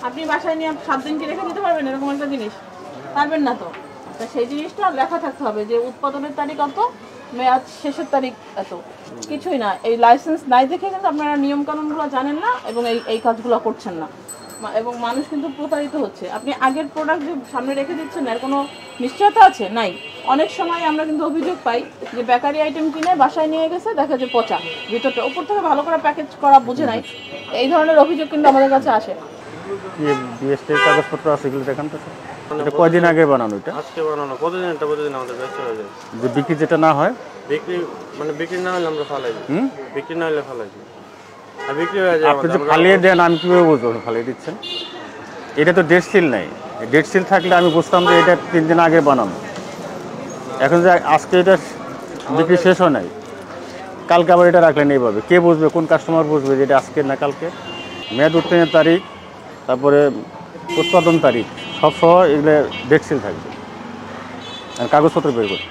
আপনি বাসায় নিয়ে 7 দিন কি রেখে দিতে পারবেন এরকম একটা জিনিস? পারবেন না তো। তা সেই জিনিসটা লেখা থাকতে হবে যে উৎপাদনের তারিখ কত, মেয়াদ শেষের তারিখ এত। কিছুই না, এই লাইসেন্স নাই দেখে কিন্তু আপনারা নিয়মকানুনগুলো জানেন না এবং এই কাজগুলো করছেন না, এবং মানুষ কিন্তু প্রতারিত হচ্ছে। আপনি আগের প্রোডাক্ট যে সামনে রেখে দিচ্ছেন এর কোনো নিশ্চয়তা আছে? নাই। অনেক সময় আমরা কিন্তু অভিযোগ পাই যে বেকারি আইটেম কিনে বাসায় নিয়ে গেছে, দেখা যায় পচা, ভিতরটা উপর থেকে ভালো করে প্যাকেজ করা বুঝে নাই। এই ধরনের অভিযোগ কিন্তু আমাদের কাছে আসে। বিএসটির কাগজপত্র আছে এগুলো দেখান তো। এটা কয়দিন আগে বানানো? এটা আজকে বানানো। কতদিন? এটা প্রতিদিন আমাদের ব্যস্ত হয়ে যায়। যে বিক্রি যেটা না হয়, বিক্রি মানে বিক্রি না হলে আমরা ফালাই দিই। বিক্রি না হলে ফালাই দিই। আর বিক্রি হয়ে যায়। আপনি যে ফালিয়ে দেন আমি কীভাবে বুঝবো ফালিয়ে দিচ্ছেন? এটা তো ডেট সিল নাই। ডেট সিল থাকলে আমি বুঝতাম যে এটা 3 দিন আগে বানানো। এখন যে আজকে এটা বিক্রি শেষ হয় নাই, কালকে আবার এটা রাখলেন এইভাবে, কে বুঝবে? কোন কাস্টমার বুঝবে যে এটা আজকে না কালকে? মেয়াদ উত্তীর্ণের তারিখ, তারপরে উৎপাদন তারিখ সব সহ এগুলো ডেট সিল থাকবে আর কাগজপত্র বের করবে।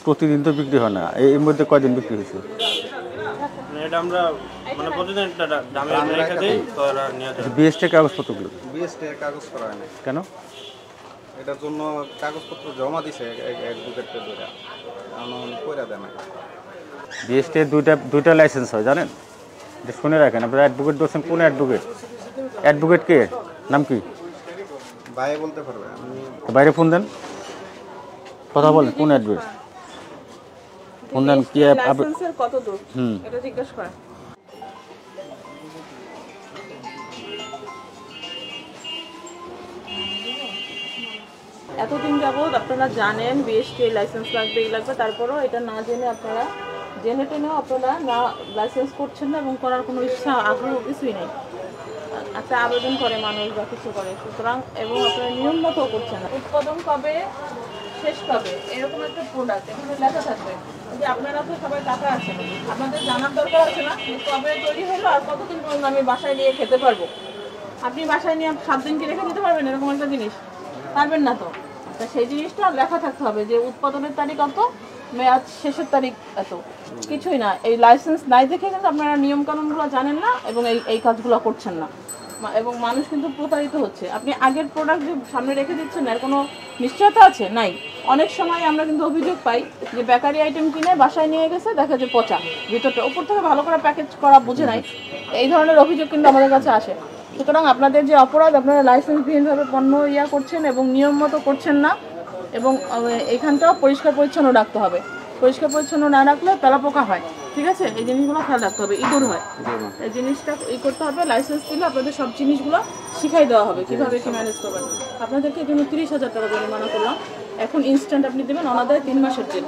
প্রতিদিন তো বিক্রি হয় না, এর মধ্যে কয়দিন বিক্রি হয়েছে? এটা আমরা মানে প্রতিদিন একটা দামে রেখে দেই তো আর নিয়ে যায়। বিএসটি কাগজপত্রগুলো বিএসটি কাগজ করা হয় না কেন? এটার জন্য কাগজপত্র জমা দিছে অ্যাডভোকেটকে ধরে এমন কইরা দেয় না। বিএসটি দুইটা লাইসেন্স হয় জানেন? এটা শুনে রাখেন। আপনারা অ্যাডভোকেট বলছেন, কোন অ্যাডভোকেট? অ্যাডভোকেট কে? নাম কি? ভাই বলতে পারবে। বাইরে ফোন দেন, কথা বলেন। কোন অ্যাডভোকেট? ফোন দেন। কি লাইসেন্সের কত দূর এটা জিজ্ঞেস করেন। এতদিন যাবৎ আপনারা জানেন বিএসটি লাইসেন্স লাগবে, এই লাগবে, তারপরেও এটা না জেনে আপনারা জেনে টেনেও আপনারা না লাইসেন্স করছেন না এবং করার কোনো ইচ্ছা আগ্রহ কিছুই নেই। একটা আবেদন করে মানুষ বা কিছু করে, সুতরাং এবং আপনারা নিয়ম মতো করছেন না। উৎপাদন কবে, শেষ কবে, এরকম একটা প্রোডাক্ট এখানে লেখা থাকবে যে আপনারা তো সবাই টাকা আছেন, আপনাদের জানার দরকার আছে না কবে তৈরি হলো আর কতদিন পর্যন্ত আমি বাসায় নিয়ে খেতে পারবো। আপনি বাসায় নিয়ে 7 দিন কি রেখে দিতে পারবেন এরকম একটা জিনিস? পারবেন না তো। তা সেই জিনিসটা লেখা থাকতে হবে যে উৎপাদনের তারিখ কত, মেয়াদ শেষের তারিখ এত। কিছুই না, এই লাইসেন্স নাই দেখে কিন্তু আপনারা নিয়মকানুনগুলো জানেন না এবং এই কাজগুলো করছেন না, এবং মানুষ কিন্তু প্রতারিত হচ্ছে। আপনি আগের প্রোডাক্ট যে সামনে রেখে দিচ্ছেন এর কোনো নিশ্চয়তা আছে? নাই। অনেক সময় আমরা কিন্তু অভিযোগ পাই যে বেকারি আইটেম কিনে বাসায় নিয়ে গেছে, দেখা যায় পচা, ভিতরটা উপর থেকে ভালো করে প্যাকেজ করা বুঝে নাই। এই ধরনের অভিযোগ কিন্তু আমাদের কাছে আসে। সুতরাং আপনাদের যে অপরাধ, আপনারা লাইসেন্সবিহীনভাবে পণ্য করছেন এবং নিয়ম মতো করছেন না, এবং এখানটাও পরিষ্কার পরিচ্ছন্ন রাখতে হবে। পরিষ্কার পরিচ্ছন্ন না রাখলে তেলাপোকা হয়, ঠিক আছে? এই জিনিসগুলো খেয়াল রাখতে হবে। ইঁদুর হয়, এই জিনিসটা করতে হবে। লাইসেন্স দিলে আপনাদের সব জিনিসগুলো শিখাই দেওয়া হবে কীভাবে কি ম্যানেজ করবেন। আপনাদেরকে এই জন্য 30,000 টাকা জরিমানা করলাম। এখন ইনস্ট্যান্ট আপনি দেবেন, অনাদায়ে 3 মাসের জেল।